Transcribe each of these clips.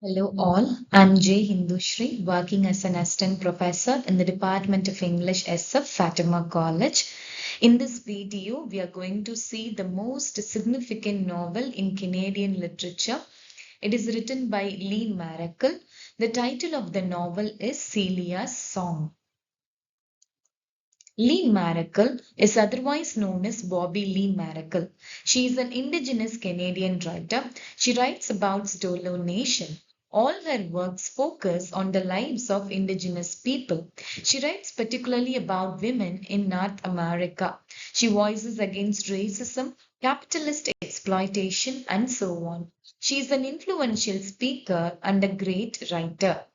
Hello all, I'm J. Hindu Sree, working as an assistant professor in the Department of English SF Fatima College. In this video, we are going to see the most significant novel in Canadian literature. It is written by Lee Maracle. The title of the novel is Celia's Song. Lee Maracle is otherwise known as Bobby Lee Maracle. She is an Indigenous Canadian writer. She writes about Stolo Nation. All her works focus on the lives of Indigenous people. She writes particularly about women in North America. She voices against racism, capitalist exploitation, and so on. She is an influential speaker and a great writer.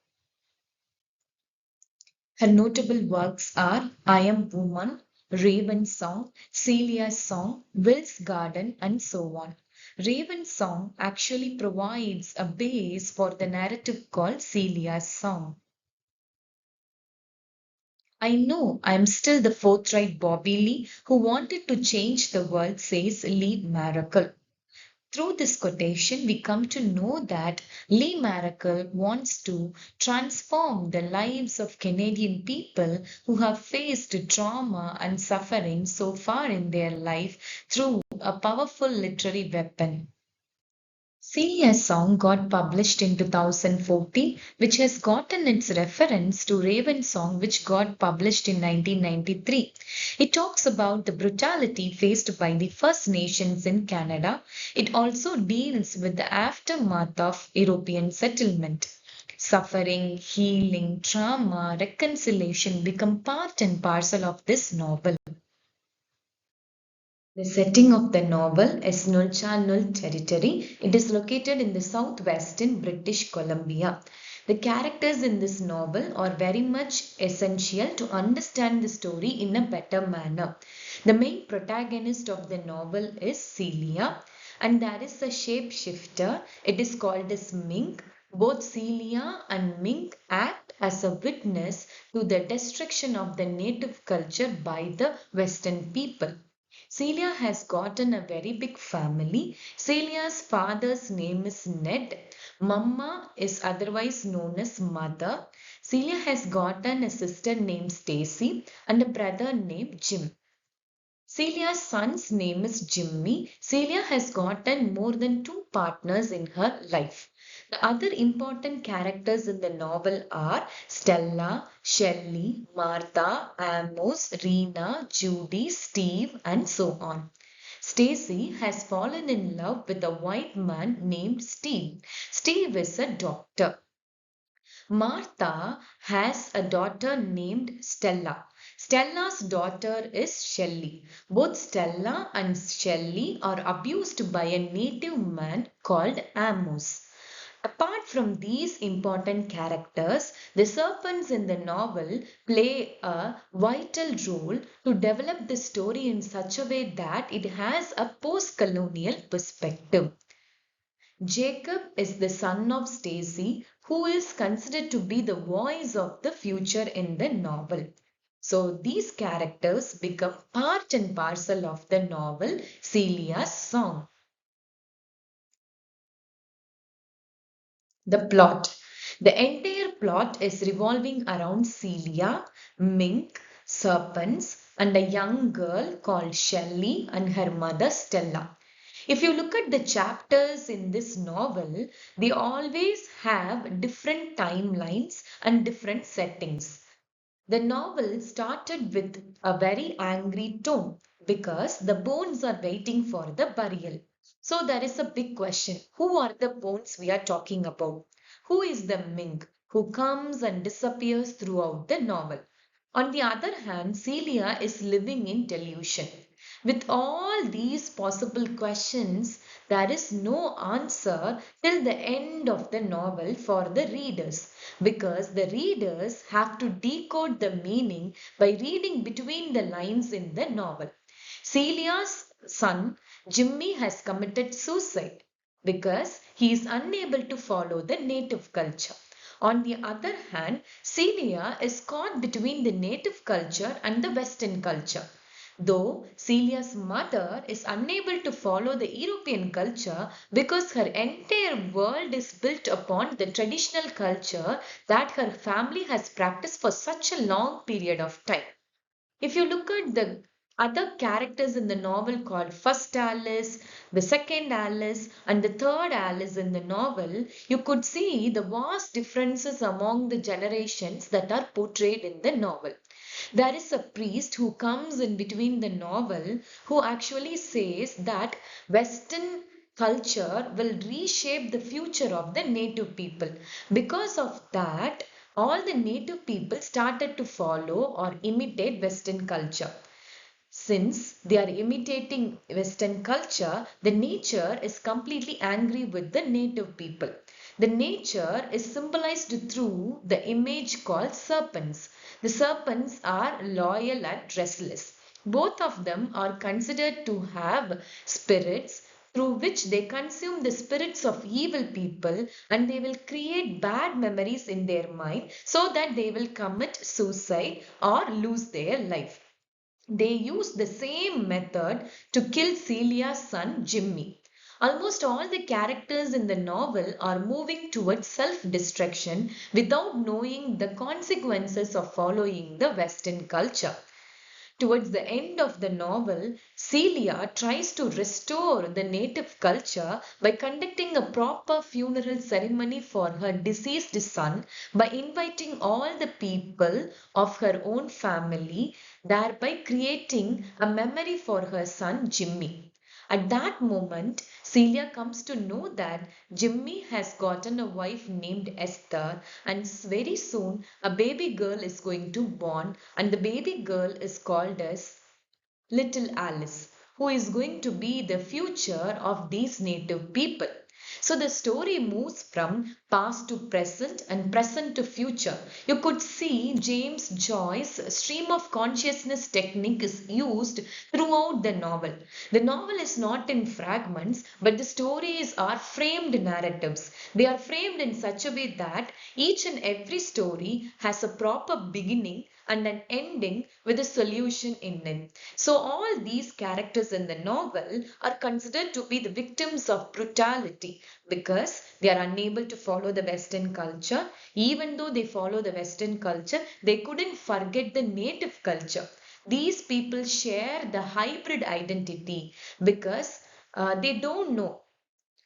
Her notable works are I Am Woman, Raven's Song, Celia's Song, Will's Garden, and so on. Raven's Song actually provides a base for the narrative called Celia's Song. I know I am still the forthright Bobby Lee who wanted to change the world, says Lee Maracle. Through this quotation, we come to know that Lee Maracle wants to transform the lives of Canadian people who have faced trauma and suffering so far in their life through a powerful literary weapon. Celia's song got published in 2014, which has gotten its reference to Raven's song, which got published in 1993. It talks about the brutality faced by the First Nations in Canada. It also deals with the aftermath of European settlement. Suffering, healing, trauma, reconciliation become part and parcel of this novel. The setting of the novel is Nulcha territory. It is located in the southwestern British Columbia. The characters in this novel are very much essential to understand the story in a better manner. The main protagonist of the novel is Celia, and there is a shapeshifter. It is called as Mink. Both Celia and Mink act as a witness to the destruction of the native culture by the Western people. Celia has gotten a very big family. Celia's father's name is Ned. Mama is otherwise known as Mother. Celia has gotten a sister named Stacy and a brother named Jim. Celia's son's name is Jimmy. Celia has gotten more than two partners in her life. The other important characters in the novel are Stella, Shelley, Martha, Amos, Rena, Judy, Steve, and so on. Stacy has fallen in love with a white man named Steve. Steve is a doctor. Martha has a daughter named Stella. Stella's daughter is Shelley. Both Stella and Shelley are abused by a native man called Amos. Apart from these important characters, the serpents in the novel play a vital role to develop the story in such a way that it has a post-colonial perspective. Jacob is the son of Stacy, who is considered to be the voice of the future in the novel. So these characters become part and parcel of the novel Celia's Song. The plot. The entire plot is revolving around Celia, Mink, serpents, and a young girl called Shelley and her mother Stella. If you look at the chapters in this novel, they always have different timelines and different settings. The novel started with a very angry tone because the bones are waiting for the burial. So there is a big question. Who are the bones we are talking about? Who is the Mink who comes and disappears throughout the novel? On the other hand, Celia is living in delusion. With all these possible questions, there is no answer till the end of the novel for the readers because the readers have to decode the meaning by reading between the lines in the novel. Celia's son Jimmy has committed suicide because he is unable to follow the native culture. On the other hand, Celia is caught between the native culture and the Western culture. Though Celia's mother is unable to follow the European culture because her entire world is built upon the traditional culture that her family has practiced for such a long period of time. If you look at the other characters in the novel called First Alice, the Second Alice, and the Third Alice in the novel, you could see the vast differences among the generations that are portrayed in the novel. There is a priest who comes in between the novel who actually says that Western culture will reshape the future of the native people. Because of that, all the native people started to follow or imitate Western culture. Since they are imitating Western culture, the nature is completely angry with the native people. The nature is symbolized through the image called serpents. The serpents are loyal and restless. Both of them are considered to have spirits through which they consume the spirits of evil people, and they will create bad memories in their mind so that they will commit suicide or lose their life. They used the same method to kill Celia's son Jimmy. Almost all the characters in the novel are moving towards self destruction without knowing the consequences of following the Western culture. Towards the end of the novel, Celia tries to restore the native culture by conducting a proper funeral ceremony for her deceased son by inviting all the people of her own family, thereby creating a memory for her son Jimmy. At that moment, Celia comes to know that Jimmy has gotten a wife named Esther, and very soon a baby girl is going to born, and the baby girl is called as Little Alice, who is going to be the future of these native people. So the story moves from past to present and present to future. You could see James Joyce's stream of consciousness technique is used throughout the novel. The novel is not in fragments, but the stories are framed narratives. They are framed in such a way that each and every story has a proper beginning and an ending with a solution in it. So, all these characters in the novel are considered to be the victims of brutality because they are unable to follow the Western culture. Even though they follow the Western culture, they couldn't forget the native culture. These people share the hybrid identity because they don't know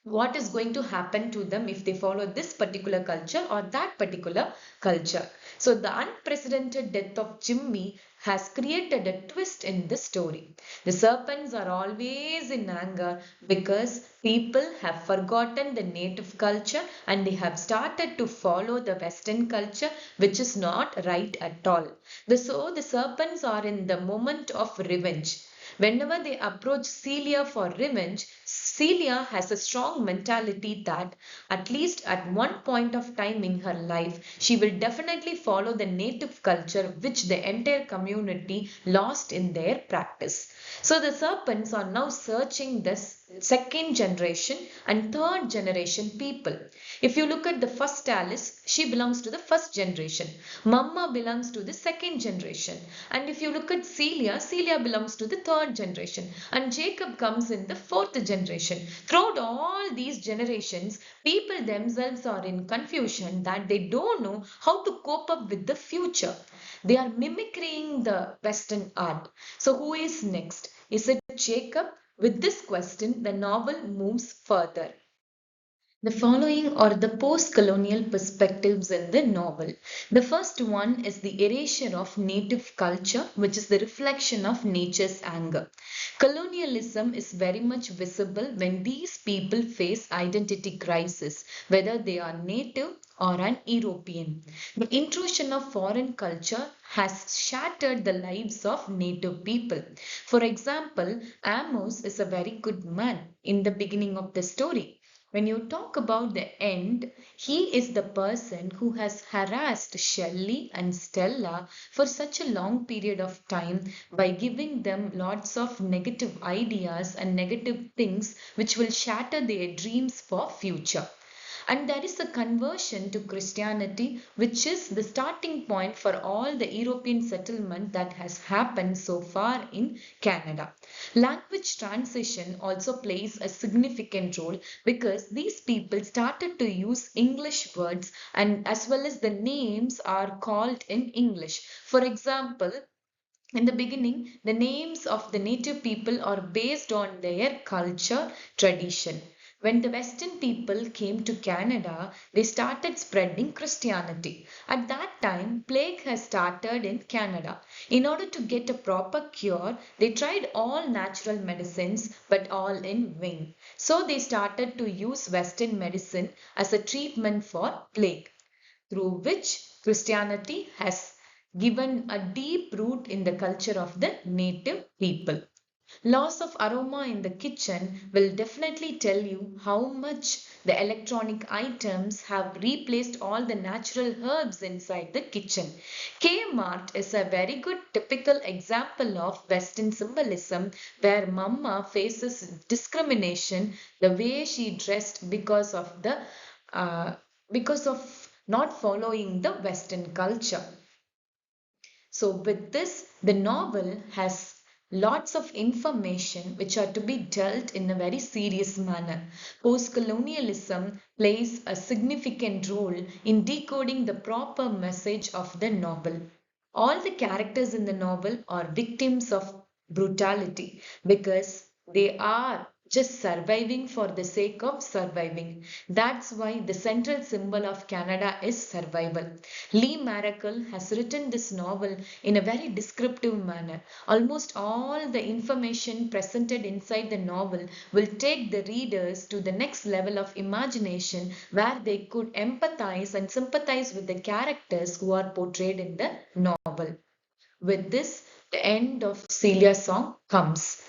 what is going to happen to them if they follow this particular culture or that particular culture. So, the unprecedented death of Jimmy has created a twist in the story. The serpents are always in anger because people have forgotten the native culture and they have started to follow the Western culture, which is not right at all. So, the serpents are in the moment of revenge. Whenever they approach Celia for revenge, Celia has a strong mentality that at least at one point of time in her life, she will definitely follow the native culture which the entire community lost in their practice. So the serpents are now searching this second generation and third generation people. If you look at the first Alice, she belongs to the first generation. Mama belongs to the second generation. And if you look at Celia, Celia belongs to the third generation. And Jacob comes in the fourth generation. Throughout all these generations, people themselves are in confusion that they don't know how to cope up with the future. They are mimicking the Western art. So, who is next? Is it Jacob? With this question, the novel moves further. The following are the post colonial perspectives in the novel. The first one is the erasure of native culture, which is the reflection of nature's anger. Colonialism is very much visible when these people face identity crisis, whether they are native or an European. The intrusion of foreign culture has shattered the lives of native people. For example, Amos is a very good man in the beginning of the story. When you talk about the end, he is the person who has harassed Shelley and Stella for such a long period of time by giving them lots of negative ideas and negative things which will shatter their dreams for future. And there is a conversion to Christianity, which is the starting point for all the European settlement that has happened so far in Canada. Language transition also plays a significant role because these people started to use English words and as well as the names are called in English. For example, in the beginning, the names of the native people are based on their culture, tradition. When the Western people came to Canada, they started spreading Christianity. At that time, plague has started in Canada. In order to get a proper cure, they tried all natural medicines, but all in vain. So they started to use Western medicine as a treatment for plague, through which Christianity has given a deep root in the culture of the native people. Loss of aroma in the kitchen will definitely tell you how much the electronic items have replaced all the natural herbs inside the kitchen. Kmart is a very good typical example of Western symbolism where Mama faces discrimination the way she dressed uh, because of not following the Western culture. So, with this, the novel has lots of information which are to be dealt in a very serious manner. Post-colonialism plays a significant role in decoding the proper message of the novel. All the characters in the novel are victims of brutality because they are just surviving for the sake of surviving. That's why the central symbol of Canada is survival. Lee Maracle has written this novel in a very descriptive manner. Almost all the information presented inside the novel will take the readers to the next level of imagination where they could empathize and sympathize with the characters who are portrayed in the novel. With this, the end of Celia's song comes.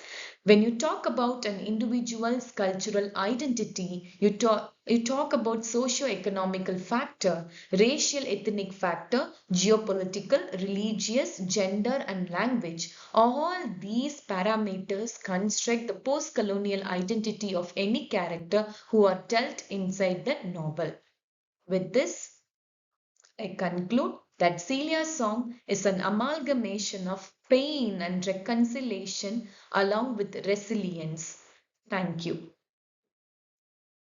When you talk about an individual's cultural identity, you talk about socio-economical factor, racial ethnic factor, geopolitical, religious, gender, and language. All these parameters construct the post-colonial identity of any character who are dealt inside the novel. With this, I conclude that Celia's song is an amalgamation of pain and reconciliation along with resilience. Thank you.